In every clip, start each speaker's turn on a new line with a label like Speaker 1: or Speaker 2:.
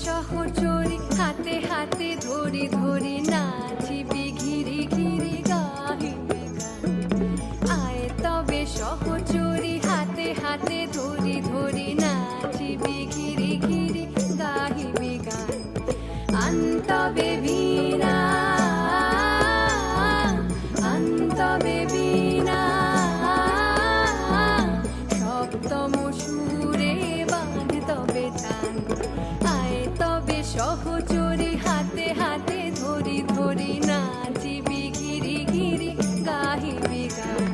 Speaker 1: সহচরি হাতে হাতে ধরি ধরি নাচিবি ঘিরি ঘিরি গাহিবি গান। আয় তবে সহচরি হাতে হাতে ধরি ধরি নাচিবি ঘিরি ঘিরি গাহিবি গান। আন্তবে বীণা আন্তবে বীণা সপ্তম সুরে বাঁধ তবে টান। সহচরি হাতে হাতে ধরি ধরি নাচিবি ঘিরি ঘিরি গাহিবি গান।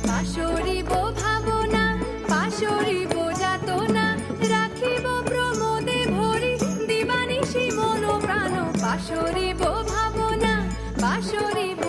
Speaker 1: পাশরিব ভাবনা পাশরিব যাতনা রাখিব প্রমোদে ভরি দিবানিশি মন প্রাণ। পাশরিব ভাবনা পাশরিব